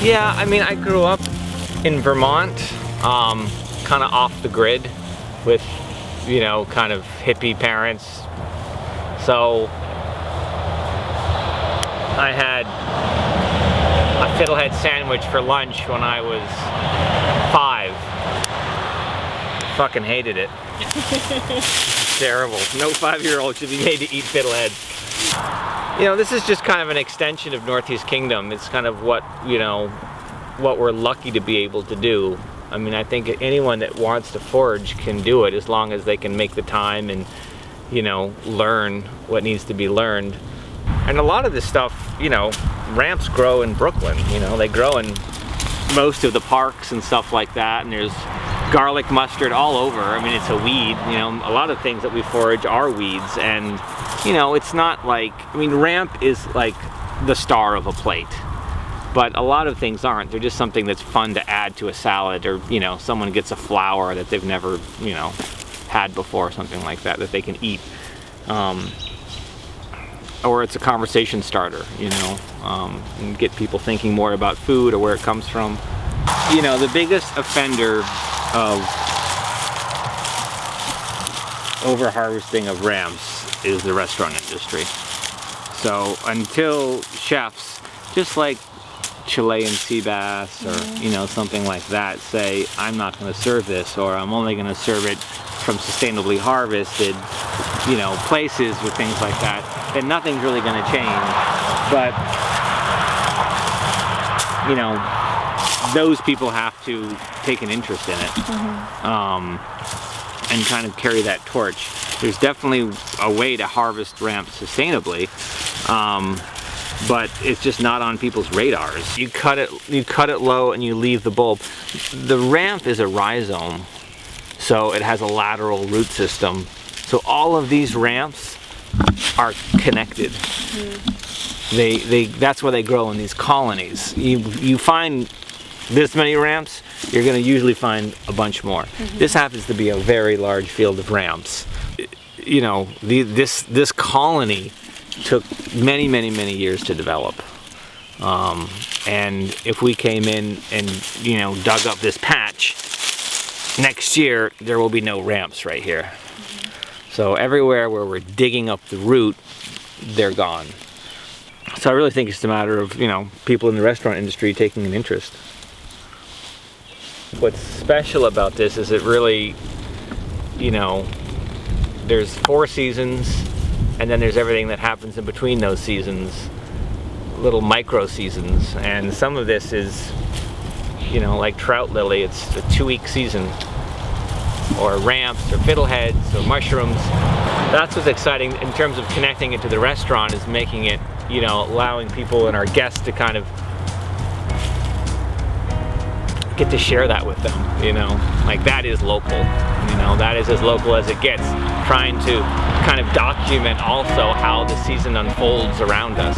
Yeah, I mean, I grew up in Vermont, kind of off the grid with, you know, kind of hippie parents. So I had a fiddlehead sandwich for lunch when I was 5. Fucking hated it. Terrible. No 5-year-old should be made to eat fiddleheads. You know, this is just kind of an extension of Northeast Kingdom. It's kind of what, you know, what we're lucky to be able to do. I mean, I think anyone that wants to forage can do it as long as they can make the time and, you know, learn what needs to be learned. And a lot of this stuff, you know, ramps grow in Brooklyn. You know, they grow in most of the parks and stuff like that, and there's garlic mustard all over. I mean, it's a weed, you know, a lot of things that we forage are weeds, and, you know, it's not like, I mean, ramp is like the star of a plate, but a lot of things aren't. They're just something that's fun to add to a salad, or, you know, someone gets a flower that they've never, you know, had before, something like that, that they can eat. Or it's a conversation starter, you know, and get people thinking more about food or where it comes from. You know, the biggest offender of over-harvesting of ramps is the restaurant industry. So until chefs, just like Chilean sea bass or, you know, something like that, say, I'm not going to serve this, or I'm only going to serve it from sustainably harvested, you know, places with things like that, then nothing's really going to change. But, you know, those people have to take an interest in it, and kind of carry that torch. There's definitely a way to harvest ramps sustainably, but it's just not on people's radars. You cut it low and you leave the bulb. The ramp is a rhizome, so it has a lateral root system. So all of these ramps are connected. That's why they grow in these colonies. You find this many ramps, you're going to usually find a bunch more. This happens to be a very large field of ramps. You know, this colony took many years to develop. And if we came in and, you know, dug up this patch, next year there will be no ramps right here. So everywhere where we're digging up the root, they're gone. So I really think it's a matter of, you know, people in the restaurant industry taking an interest. What's special about this is it really, you know, there's 4 seasons, and then there's everything that happens in between those seasons, little micro seasons. And some of this is, you know, like trout lily, it's a 2-week season, or ramps, or fiddleheads, or mushrooms. That's what's exciting in terms of connecting it to the restaurant, is making it, you know, allowing people and our guests to kind of get to share that with them, you know, like that is local, you know, that is as local as it gets, trying to kind of document also how the season unfolds around us.